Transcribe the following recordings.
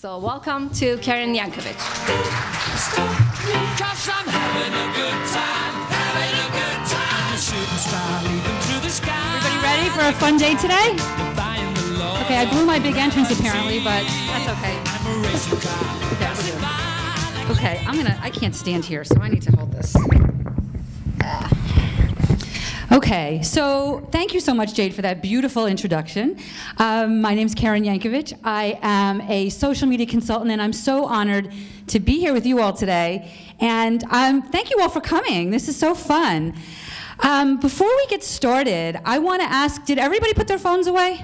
So welcome to Karen Yankovic. Everybody ready for a fun day today? Okay, I blew my big entrance apparently, but that's okay. Okay, I can't stand here, so I need to hold this. Okay, so thank you so much, Jade, for that beautiful introduction. My name's Karen Yankovic. I am a social media consultant, and I'm so honored to be here with you all today. And thank you all for coming. This is so fun. Before we get started, I want to ask, did everybody put their phones away?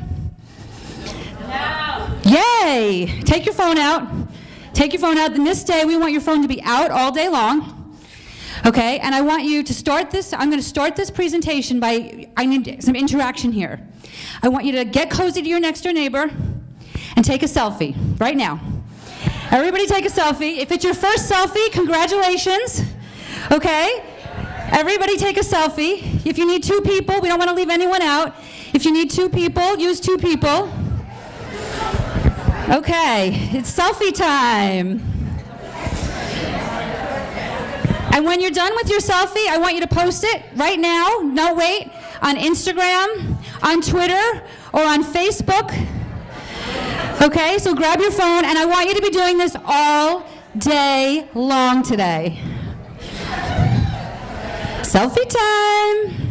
No. Yay! Take your phone out. Take your phone out. And this day, we want your phone to be out all day long. Okay, and I want you to start this. I'm going to start this presentation by, I need some interaction here. I want you to get cozy to your next door neighbor and take a selfie right now. Everybody take a selfie. If it's your first selfie, congratulations. Okay, everybody take a selfie. If you need two people, we don't want to leave anyone out. If you need two people, use two people. Okay, it's selfie time. And when you're done with your selfie, I want you to post it right now, no wait, on Instagram, on Twitter, or on Facebook. Okay, so grab your phone, and I want you to be doing this all day long today. Selfie time.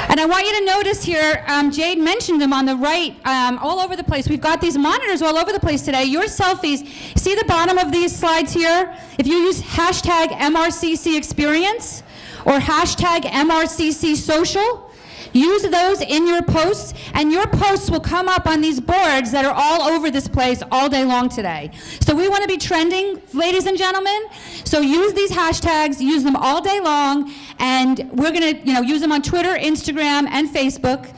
And I want you to notice here, Jade mentioned them on the right, all over the place. We've got these monitors all over the place today. Your selfies, see the bottom of these slides here? If you use hashtag MRCC experience or hashtag MRCC social, use those in your posts, and your posts will come up on these boards that are all over this place all day long today. So we want to be trending, ladies and gentlemen. So use these hashtags, use them all day long, and we're going to, use them on Twitter, Instagram, and Facebook.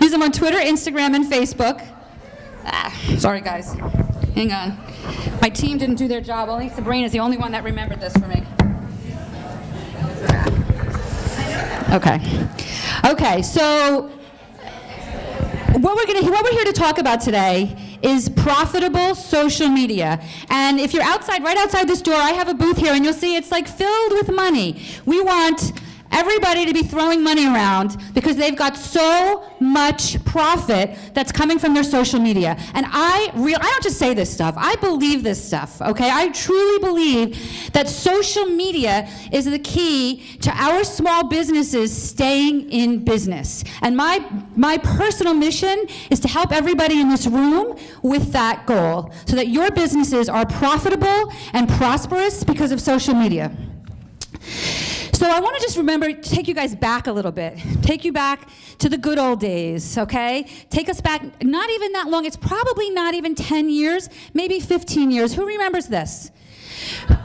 Use them on Twitter, Instagram, and Facebook. Sorry, guys. Hang on. My team didn't do their job. Only Sabrina's the only one that remembered this for me. Okay, so what we're here to talk about today is profitable social media. And if you're outside, right outside this door, I have a booth here, and you'll see it's like filled with money. We want everybody to be throwing money around because they've got so much profit that's coming from their social media. And I don't just say this stuff, I believe this stuff, okay? I truly believe that social media is the key to our small businesses staying in business. And my personal mission is to help everybody in this room with that goal so that your businesses are profitable and prosperous because of social media. So I want to just take you guys back a little bit. Take you back to the good old days, okay? Take us back, not even that long. It's probably not even 10 years, maybe 15 years. Who remembers this?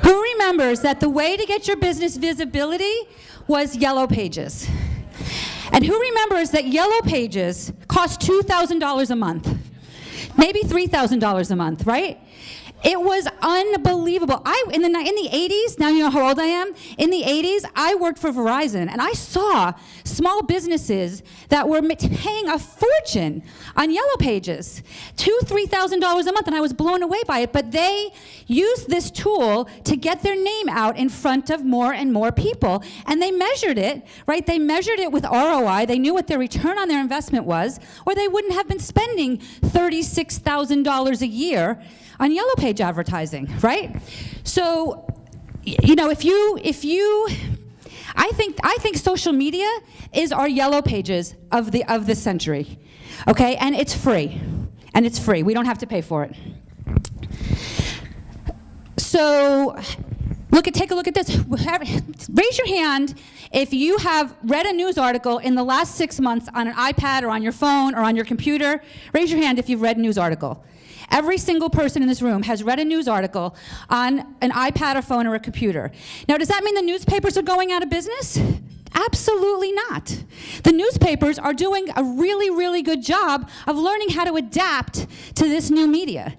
Who remembers that the way to get your business visibility was Yellow Pages? And who remembers that Yellow Pages cost $2,000 a month? Maybe $3,000 a month, right? It was unbelievable. In the 80s, now you know how old I am, in the 80s, I worked for Verizon, and I saw small businesses that were paying a fortune on Yellow Pages, $2,000, $3,000 a month, and I was blown away by it. But they used this tool to get their name out in front of more and more people, and they measured it, right? They measured it with ROI. They knew what their return on their investment was, or they wouldn't have been spending $36,000 a year on Yellow Page advertising, right? So, I think social media is our Yellow Pages of the century, okay? And it's free, We don't have to pay for it. So, take a look at this. Raise your hand if you have read a news article in the last 6 months on an iPad or on your phone or on your computer. Raise your hand if you've read a news article. Every single person in this room has read a news article on an iPad or phone or a computer. Now, does that mean the newspapers are going out of business? Absolutely not. The newspapers are doing a really, really good job of learning how to adapt to this new media.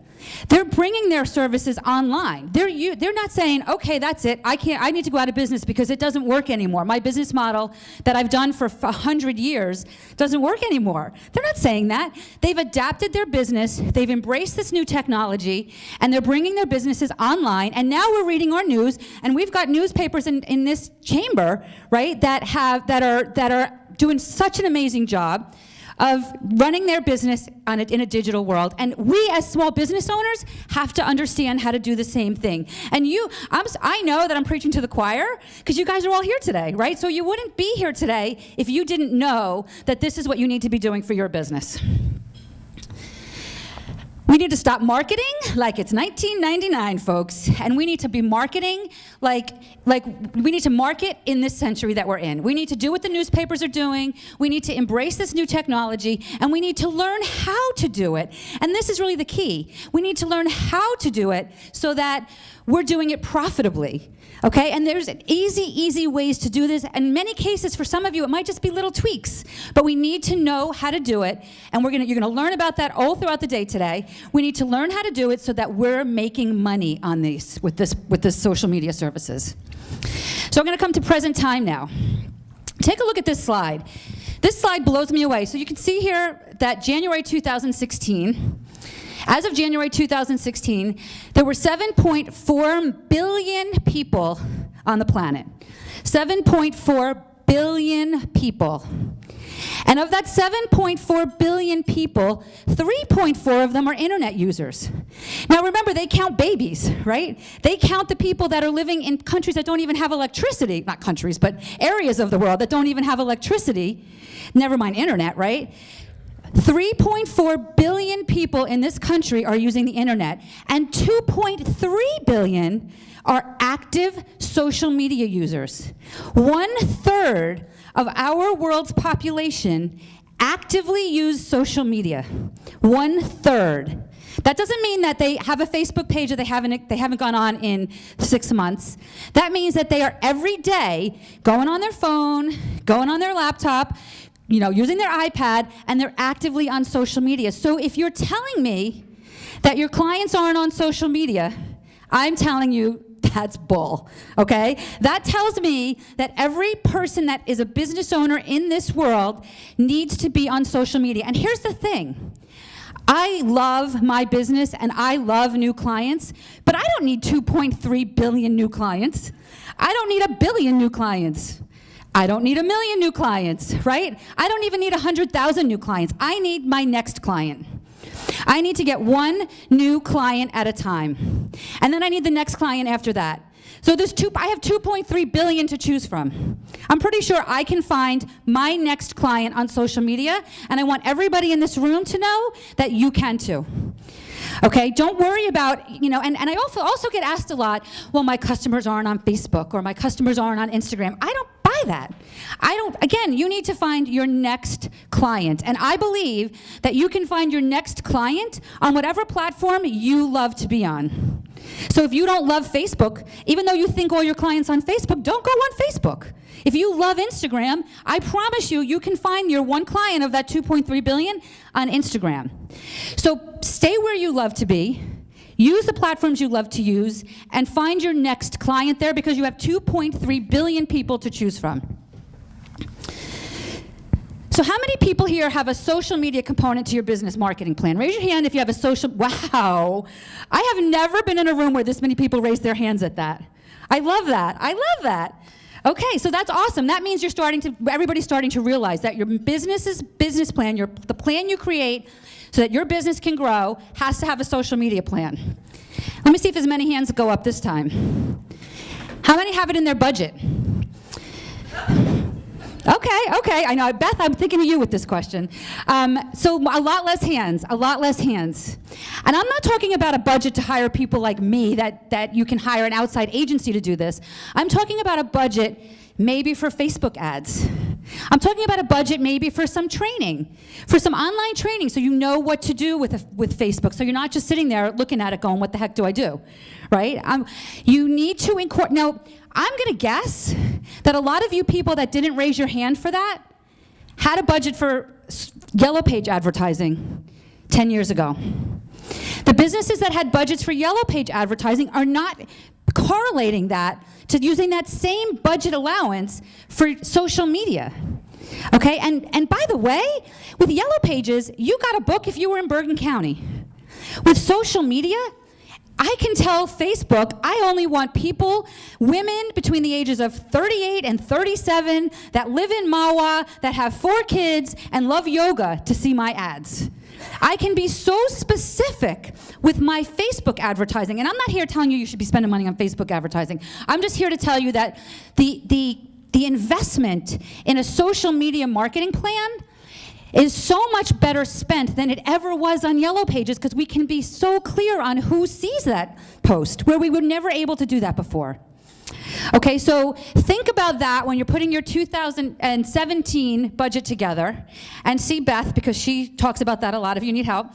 They're bringing their services online. They're not saying, okay, that's it. I need to go out of business because it doesn't work anymore. My business model that I've done for 100 years doesn't work anymore. They're not saying that. They've adapted their business. They've embraced this new technology, and they're bringing their businesses online. And now we're reading our news, and we've got newspapers in this chamber, right, that are doing such an amazing job of running their business in a digital world. And we as small business owners have to understand how to do the same thing. And I know that I'm preaching to the choir because you guys are all here today, right? So you wouldn't be here today if you didn't know that this is what you need to be doing for your business. We need to stop marketing like it's 1999, folks. And we need to be marketing like we need to market in this century that we're in. We need to do what the newspapers are doing. We need to embrace this new technology, and we need to learn how to do it. And this is really the key. We need to learn how to do it so that we're doing it profitably. Okay, and there's easy ways to do this. In many cases, for some of you, it might just be little tweaks, but we need to know how to do it, and you're gonna learn about that all throughout the day today. We need to learn how to do it so that we're making money on these with this social media services. So I'm gonna come to present time now. Take a look at this slide. This slide blows me away. So you can see here that January 2016, as of January 2016, there were 7.4 billion people on the planet. 7.4 billion people. And of that 7.4 billion people, 3.4 of them are internet users. Now remember, they count babies, right? They count the people that are living in countries that don't even have electricity, not countries, but areas of the world that don't even have electricity, never mind internet, right? 3.4 billion people in this country are using the internet, and 2.3 billion are active social media users. 1/3 of our world's population actively use social media. 1/3. That doesn't mean that they have a Facebook page that they haven't gone on in 6 months. That means that they are every day going on their phone, going on their laptop, using their iPad, and they're actively on social media. So if you're telling me that your clients aren't on social media, I'm telling you that's bull, okay? That tells me that every person that is a business owner in this world needs to be on social media. And here's the thing. I love my business and I love new clients, but I don't need 2.3 billion new clients. I don't need 1 billion new clients. I don't need 1 million new clients, right? I don't even need 100,000 new clients. I need my next client. I need to get one new client at a time. And then I need the next client after that. So I have 2.3 billion to choose from. I'm pretty sure I can find my next client on social media, and I want everybody in this room to know that you can too. Okay, don't worry about, and I also get asked a lot, well, my customers aren't on Facebook or my customers aren't on Instagram. I don't buy that. Again, you need to find your next client. And I believe that you can find your next client on whatever platform you love to be on. So if you don't love Facebook, even though you think all your clients on Facebook, don't go on Facebook. If you love Instagram, I promise you can find your one client of that 2.3 billion on Instagram. So stay where you love to be, use the platforms you love to use, and find your next client there because you have 2.3 billion people to choose from. So how many people here have a social media component to your business marketing plan? Raise your hand if you have a social, wow. I have never been in a room where this many people raise their hands at that. I love that, I love that. Okay, so that's awesome. That means everybody's starting to realize that your business's business plan, the plan you create so that your business can grow, has to have a social media plan. Let me see if as many hands go up this time. How many have it in their budget? Okay, I know. Beth, I'm thinking of you with this question. So a lot less hands. And I'm not talking about a budget to hire people like me that you can hire an outside agency to do this. I'm talking about a budget maybe for Facebook ads. I'm talking about a budget maybe for some training, for some online training so you know what to do with Facebook. So you're not just sitting there looking at it going, what the heck do I do, right? You need to incorporate. Now, I'm going to guess that a lot of you people that didn't raise your hand for that had a budget for Yellow Page advertising 10 years ago. The The businesses that had budgets for Yellow Page advertising are not correlating that to using that same budget allowance for social media. Okay, and by the way, with Yellow Pages, you got a book if you were in Bergen County. With social media, I can tell Facebook I only want people, women between the ages of 38 and 37 that live in Mahwah, that have 4 kids and love yoga to see my ads. I can be so specific with my Facebook advertising, and I'm not here telling you should be spending money on Facebook advertising. I'm just here to tell you that the investment in a social media marketing plan is so much better spent than it ever was on Yellow Pages, because we can be so clear on who sees that post, where we were never able to do that before. Okay, so think about that when you're putting your 2017 budget together, and see Beth, because she talks about that a lot if you need help.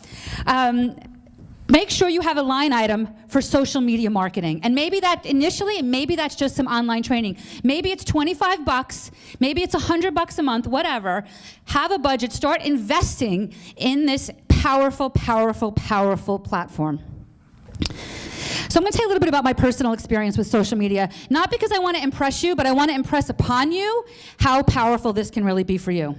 Make sure you have a line item for social media marketing. And maybe that initially, maybe that's just some online training. Maybe it's $25, maybe it's $100 a month, whatever. Have a budget, start investing in this powerful, powerful, powerful platform. So I'm going to tell you a little bit about my personal experience with social media, not because I want to impress you, but I want to impress upon you how powerful this can really be for you.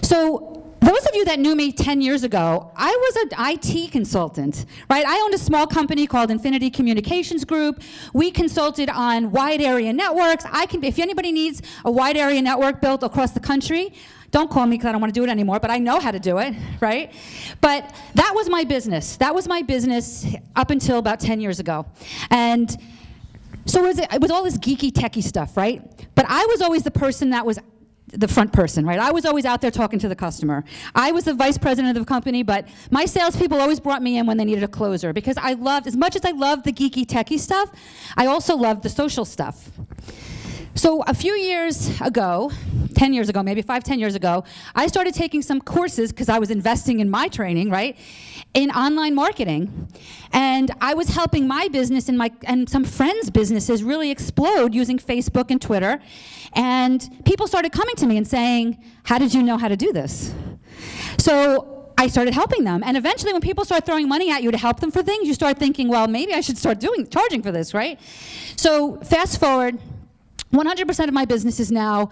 So those of you that knew me 10 years ago, I was an IT consultant, right? I owned a small company called Infinity Communications Group. We consulted on wide area networks. If anybody needs a wide area network built across the country, don't call me because I don't want to do it anymore, but I know how to do it, right? But that was my business. That was my business up until about 10 years ago. And so it was all this geeky, techie stuff, right? But I was always the person that was the front person, right? I was always out there talking to the customer. I was the vice president of the company, but my salespeople always brought me in when they needed a closer, because I loved, as much as I loved the geeky, techie stuff, I also loved the social stuff. So a few years ago, 10 years ago, maybe 5-10 years ago, I started taking some courses, because I was investing in my training, right, in online marketing. And I was helping my business and some friends' businesses really explode using Facebook and Twitter. And people started coming to me and saying, how did you know how to do this? So I started helping them. And eventually when people start throwing money at you to help them for things, you start thinking, well, maybe I should start charging for this, right? So fast forward, 100% of my business is now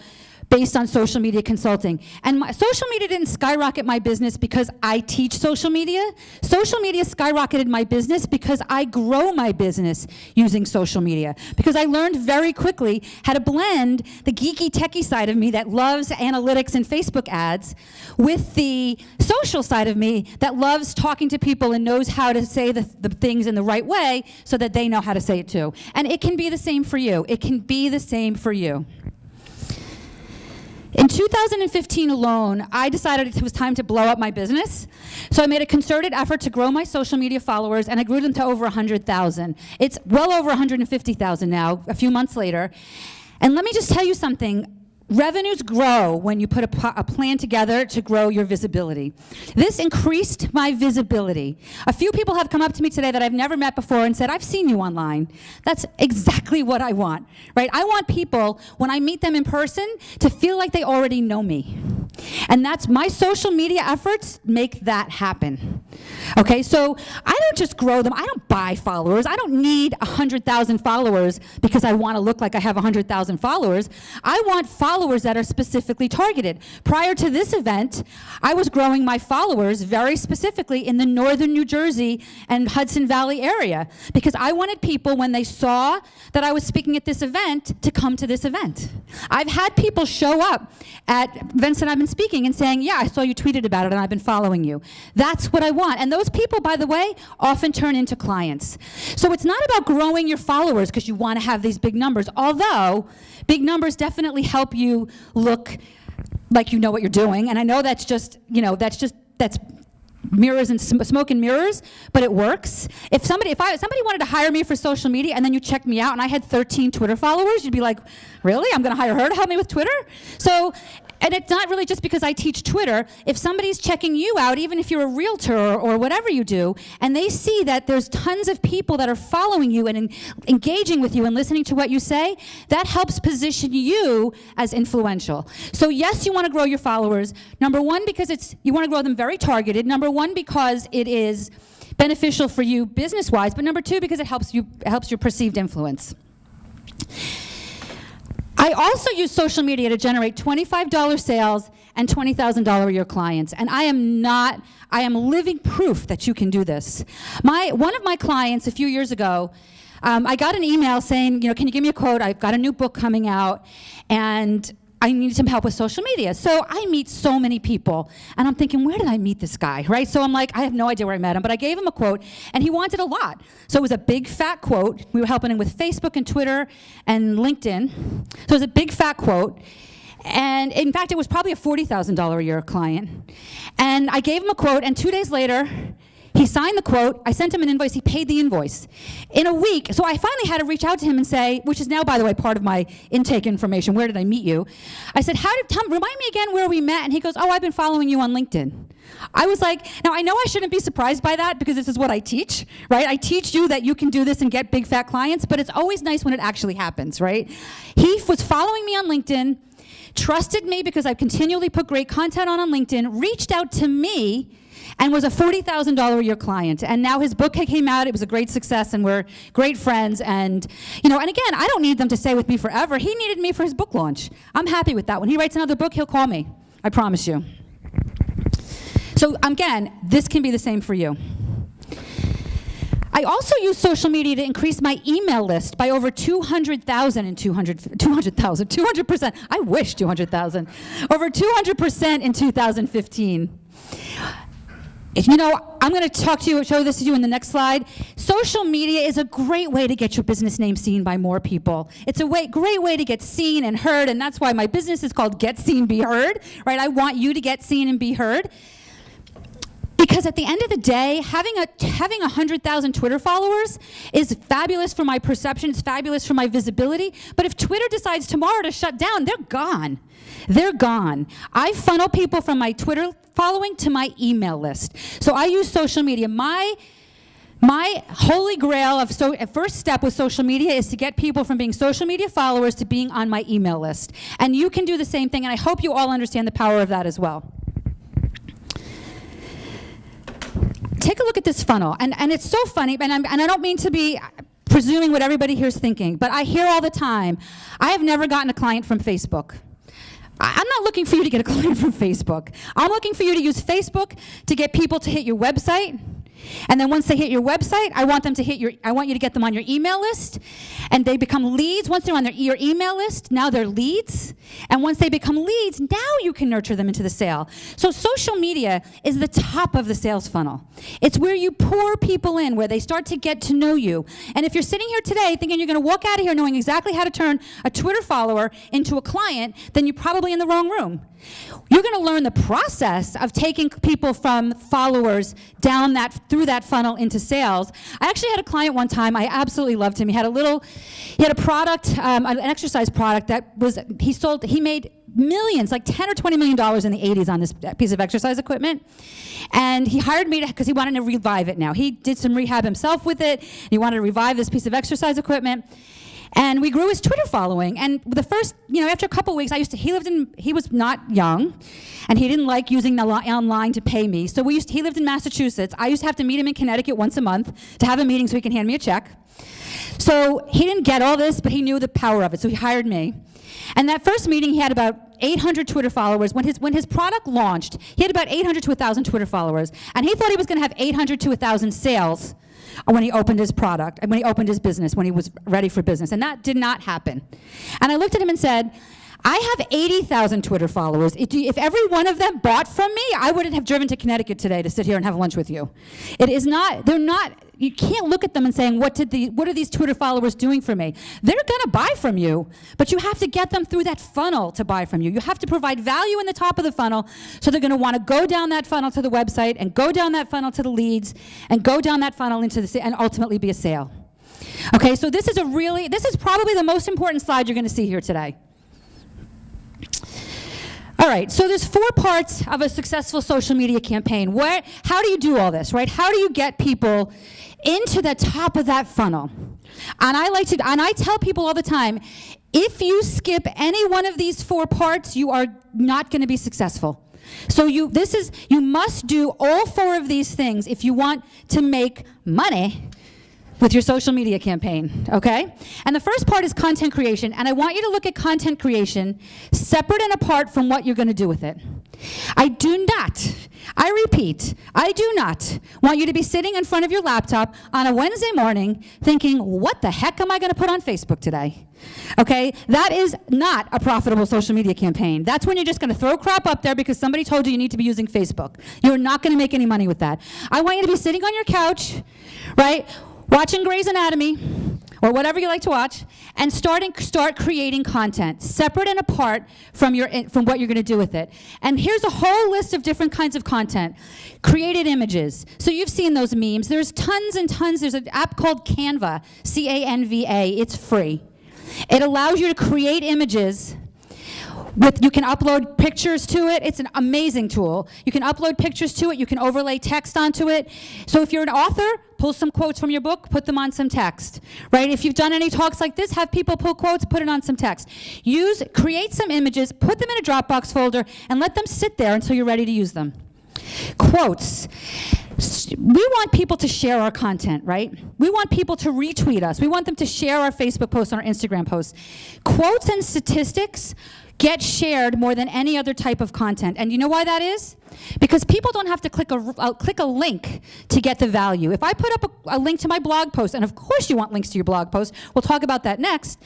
based on social media consulting. And social media didn't skyrocket my business because I teach social media. Social media skyrocketed my business because I grow my business using social media. Because I learned very quickly how to blend the geeky, techie side of me that loves analytics and Facebook ads with the social side of me that loves talking to people and knows how to say the things in the right way so that they know how to say it too. And it can be the same for you. It can be the same for you. In 2015 alone, I decided it was time to blow up my business. So I made a concerted effort to grow my social media followers, and I grew them to over 100,000. It's well over 150,000 now, a few months later. And let me just tell you something. Revenues grow when you put a plan together to grow your visibility. This increased my visibility. A few people have come up to me today that I've never met before and said, I've seen you online. That's exactly what I want, right? I want people, when I meet them in person, to feel like they already know me. And that's my social media efforts make that happen. Okay, so I don't just grow them. I don't buy followers. I don't need 100,000 followers because I want to look like I have 100,000 followers. I want followers that are specifically targeted. Prior to this event, I was growing my followers very specifically in the northern New Jersey and Hudson Valley area because I wanted people, when they saw that I was speaking at this event, to come to this event. I've had people show up at events that I've been speaking and saying, yeah, I saw you tweeted about it and I've been following you. That's what I want. And those people, by the way, often turn into clients. So it's not about growing your followers because you want to have these big numbers, although big numbers definitely help you look like you know what you're doing. And I know that's just, that's mirrors and smoke and mirrors, but it works. If somebody wanted to hire me for social media and then you checked me out and I had 13 Twitter followers, you'd be like, really? I'm going to hire her to help me with Twitter? So, and it's not really just because I teach Twitter. If somebody's checking you out, even if you're a realtor or whatever you do, and they see that there's tons of people that are following you and engaging with you and listening to what you say, that helps position you as influential. So yes, you want to grow your followers. Number one, because you want to grow them very targeted. Number one, because it is beneficial for you business-wise, but number two, because it helps your perceived influence. I also use social media to generate $25 sales and $20,000 a year clients. And I am living proof that you can do this. One of my clients a few years ago, I got an email saying, can you give me a quote? I've got a new book coming out, and I need some help with social media. So I meet so many people, and I'm thinking, where did I meet this guy, right? So I'm like, I have no idea where I met him, but I gave him a quote, and he wanted a lot. So it was a big, fat quote. We were helping him with Facebook and Twitter and LinkedIn. So it was a big, fat quote. And in fact, it was probably a $40,000 a year client. And I gave him a quote, and 2 days later, he signed the quote, I sent him an invoice, he paid the invoice. In a week, so I finally had to reach out to him and say, which is now, by the way, part of my intake information, where did I meet you? I said, remind me again where we met, and he goes, oh, I've been following you on LinkedIn. I was like, now I know I shouldn't be surprised by that because this is what I teach, right? I teach you that you can do this and get big fat clients, but it's always nice when it actually happens, right? He was following me on LinkedIn, trusted me because I continually put great content on LinkedIn, reached out to me, and was a $40,000 a year client. And now his book came out, it was a great success, and we're great friends. And, and again, I don't need them to stay with me forever. He needed me for his book launch. I'm happy with that. When he writes another book, he'll call me. I promise you. So again, this can be the same for you. I also use social media to increase my email list by over 200%. I wish 200,000. Over 200% in 2015. I'm going to show this to you in the next slide. Social media is a great way to get your business name seen by more people. It's a great way to get seen and heard, and that's why my business is called Get Seen, Be Heard, right? I want you to get seen and be heard. Because at the end of the day, having 100,000 Twitter followers is fabulous for my perception, it's fabulous for my visibility, but if Twitter decides tomorrow to shut down, they're gone. They're gone. I funnel people from my Twitter following to my email list. So I use social media. My holy grail first step with social media is to get people from being social media followers to being on my email list. And you can do the same thing, and I hope you all understand the power of that as well. Take a look at this funnel, and it's so funny, and I don't mean to be presuming what everybody here is thinking, but I hear all the time, I have never gotten a client from Facebook. I'm not looking for you to get a client from Facebook. I'm looking for you to use Facebook to get people to hit your website. And then once they hit your website, I want you to get them on your email list, and they become leads. Once they're on your email list, now they're leads. And once they become leads, now you can nurture them into the sale. So social media is the top of the sales funnel. It's where you pour people in, where they start to get to know you. And if you're sitting here today thinking you're going to walk out of here knowing exactly how to turn a Twitter follower into a client, then you're probably in the wrong room. You're going to learn the process of taking people from followers through that funnel into sales. I actually had a client one time, I absolutely loved him. He had a product, an exercise product he made millions, like $10 or $20 million in the 80s on this piece of exercise equipment. And he hired me because he wanted to revive it now. He did some rehab himself with it. He wanted to revive this piece of exercise equipment. And we grew his Twitter following. And the first, after a couple of weeks, he was not young, and he didn't like using the online to pay me. So he lived in Massachusetts. I used to have to meet him in Connecticut once a month to have a meeting so he can hand me a check. So he didn't get all this, but he knew the power of it, so he hired me. And that first meeting, he had about 800 Twitter followers. When his product launched, he had about 800 to 1,000 Twitter followers. And he thought he was going to have 800 to 1,000 sales when he opened his product, when he opened his business, when he was ready for business. And that did not happen. And I looked at him and said, I have 80,000 Twitter followers. If every one of them bought from me, I wouldn't have driven to Connecticut today to sit here and have lunch with you. You can't look at them and saying, what are these Twitter followers doing for me? They're going to buy from you, but you have to get them through that funnel to buy from you. You have to provide value in the top of the funnel, so they're going to want to go down that funnel to the website, and go down that funnel to the leads, and go down that funnel into and ultimately be a sale. Okay, so this is probably the most important slide you're going to see here today. All right, so there's 4 parts of a successful social media campaign. How do you do all this, right? How do you get people into the top of that funnel? And I tell people all the time, if you skip any one of these 4 parts, you are not going to be successful. So you must do all 4 of these things if you want to make money with your social media campaign, okay? And the first part is content creation, and I want you to look at content creation separate and apart from what you're going to do with it. I repeat, I do not want you to be sitting in front of your laptop on a Wednesday morning thinking, what the heck am I going to put on Facebook today? Okay, that is not a profitable social media campaign. That's when you're just going to throw crap up there because somebody told you need to be using Facebook. You're not going to make any money with that. I want you to be sitting on your couch, right, watching Grey's Anatomy, or whatever you like to watch, and start creating content, separate and apart from what you're going to do with it. And here's a whole list of different kinds of content. Created images. So you've seen those memes. There's tons and tons. There's an app called Canva, C-A-N-V-A. It's free. It allows you to create images. You can upload pictures to it. It's an amazing tool. You can upload pictures to it. You can overlay text onto it. So if you're an author, pull some quotes from your book, put them on some text, right? If you've done any talks like this, have people pull quotes, put it on some text. Create some images, put them in a Dropbox folder, and let them sit there until you're ready to use them. Quotes. We want people to share our content, right? We want people to retweet us. We want them to share our Facebook posts and our Instagram posts. Quotes and statistics get shared more than any other type of content. And you know why that is? Because people don't have to click a link to get the value. If I put up a link to my blog post, and of course you want links to your blog post, we'll talk about that next,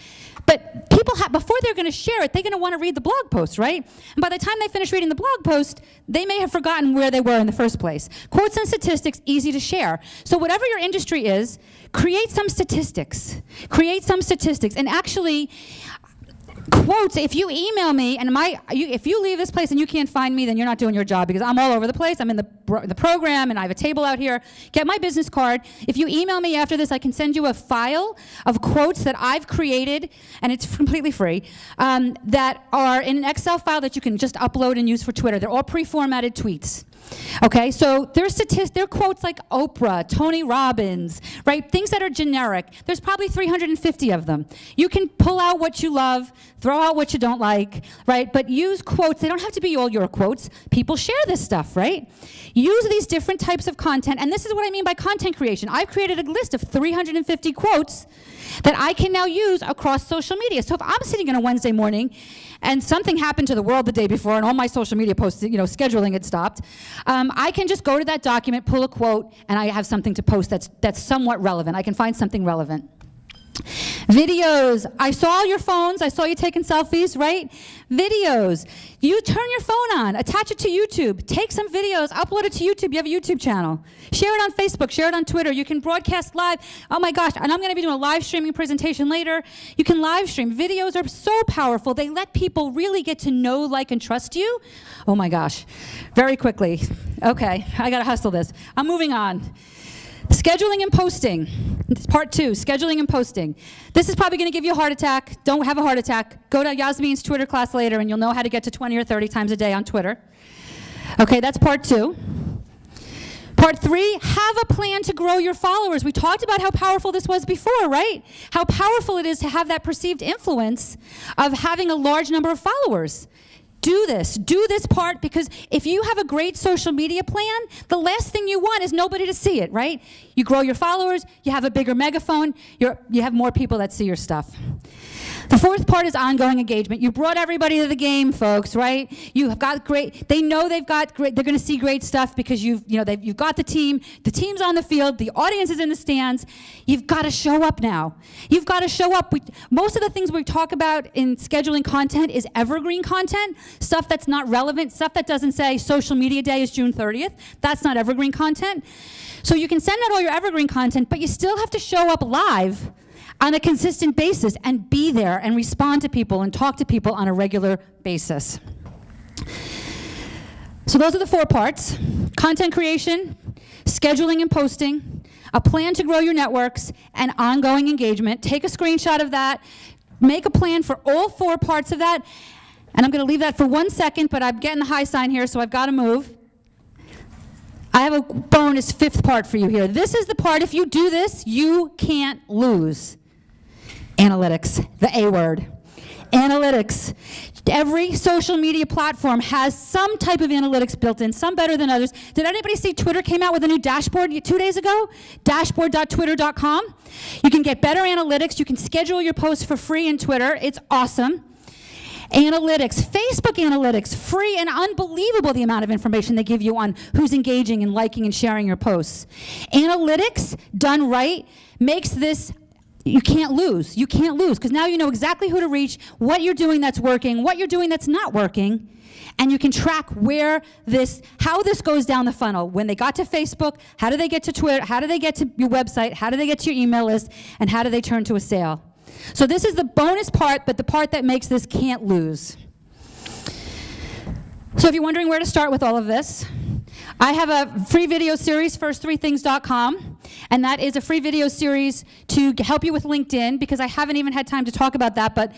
but people before they're going to share it, they're going to want to read the blog post, right? And by the time they finish reading the blog post, they may have forgotten where they were in the first place. Quotes and statistics, easy to share. So whatever your industry is, create some statistics. Create some statistics. And actually, quotes, if you email me, and if you leave this place and you can't find me, then you're not doing your job, because I'm all over the place. I'm in the program, and I have a table out here. Get my business card. If you email me after this, I can send you a file of quotes that I've created, and it's completely free, that are in an Excel file that you can just upload and use for Twitter. They're all pre-formatted tweets. Okay, so they're quotes like Oprah, Tony Robbins, right? Things that are generic. There's probably 350 of them. You can pull out what you love, throw out what you don't like, right? But use quotes. They don't have to be all your quotes. People share this stuff, right? Use these different types of content, and this is what I mean by content creation. I've created a list of 350 quotes that I can now use across social media. So if I'm sitting on a Wednesday morning and something happened to the world the day before and all my social media posts, scheduling had stopped, I can just go to that document, pull a quote, and I have something to post that's somewhat relevant. I can find something relevant. Videos. I saw your phones. I saw you taking selfies, right? Videos. You turn your phone on, attach it to YouTube, take some videos, upload it to YouTube. You have a YouTube channel. Share it on Facebook, share it on Twitter. You can broadcast live. Oh my gosh, and I'm going to be doing a live streaming presentation later. You can live stream. Videos are so powerful. They let people really get to know, like, and trust you. Oh my gosh. Very quickly. Okay, I got to hustle this. I'm moving on. Scheduling and posting. Part 2, scheduling and posting. This is probably going to give you a heart attack. Don't have a heart attack. Go to Yasmin's Twitter class later and you'll know how to get to 20 or 30 times a day on Twitter. Okay, that's part 2. Part 3, have a plan to grow your followers. We talked about how powerful this was before, right? How powerful it is to have that perceived influence of having a large number of followers. Do this part, because if you have a great social media plan, the last thing you want is nobody to see it, right? You grow your followers, you have a bigger megaphone, you have more people that see your stuff. The 4th part is ongoing engagement. You brought everybody to the game, folks, right? You've got great, they know they've got great, they're going to see great stuff because you've got the team's on the field, the audience is in the stands. You've got to show up now. You've got to show up. Most of the things we talk about in scheduling content is evergreen content, stuff that's not relevant, stuff that doesn't say social media day is June 30th. That's not evergreen content. So you can send out all your evergreen content, but you still have to show up live on a consistent basis and be there and respond to people and talk to people on a regular basis. So those are the 4 parts: content creation, scheduling and posting, a plan to grow your networks, and ongoing engagement. Take a screenshot of that, make a plan for all 4 parts of that, and I'm going to leave that for 1 second, but I'm getting the high sign here, so I've got to move. I have a bonus 5th part for you here. This is the part, if you do this, you can't lose. Analytics, the A word. Analytics. Every social media platform has some type of analytics built in, some better than others. Did anybody see Twitter came out with a new dashboard 2 days ago? Dashboard.twitter.com. You can get better analytics. You can schedule your posts for free in Twitter. It's awesome. Analytics, Facebook analytics, free and unbelievable the amount of information they give you on who's engaging and liking and sharing your posts. Analytics, done right, makes this, you can't lose. You can't lose, because now you know exactly who to reach, what you're doing that's working, what you're doing that's not working, and you can track how this goes down the funnel. When they got to Facebook, how do they get to Twitter, how do they get to your website, how do they get to your email list, and how do they turn to a sale? So this is the bonus part, but the part that makes this can't lose. So if you're wondering where to start with all of this, I have a free video series, first3things.com, and that is a free video series to help you with LinkedIn, because I haven't even had time to talk about that, but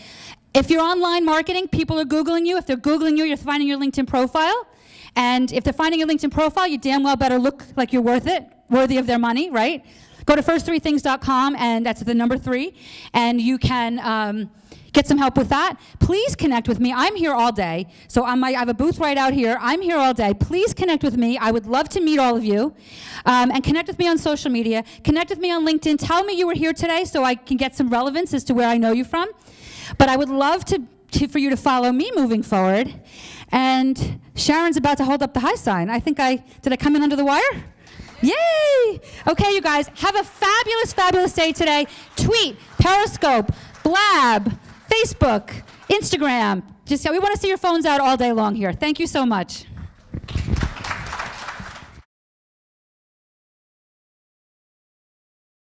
if you're online marketing, people are Googling you. If they're Googling you, you're finding your LinkedIn profile, and if they're finding your LinkedIn profile, you damn well better look like you're worthy of their money, right? Go to first3things.com, and that's the number 3, and you can get some help with that. Please connect with me. I'm here all day, so I have a booth right out here. I'm here all day. Please connect with me. I would love to meet all of you, and connect with me on social media. Connect with me on LinkedIn. Tell me you were here today so I can get some relevance as to where I know you from. But I would love for you to follow me moving forward. And Sharon's about to hold up the high sign. Did I come in under the wire? Yay! Okay, you guys, have a fabulous, fabulous day today. Tweet, Periscope, Blab, Facebook, Instagram. We want to see your phones out all day long here. Thank you so much.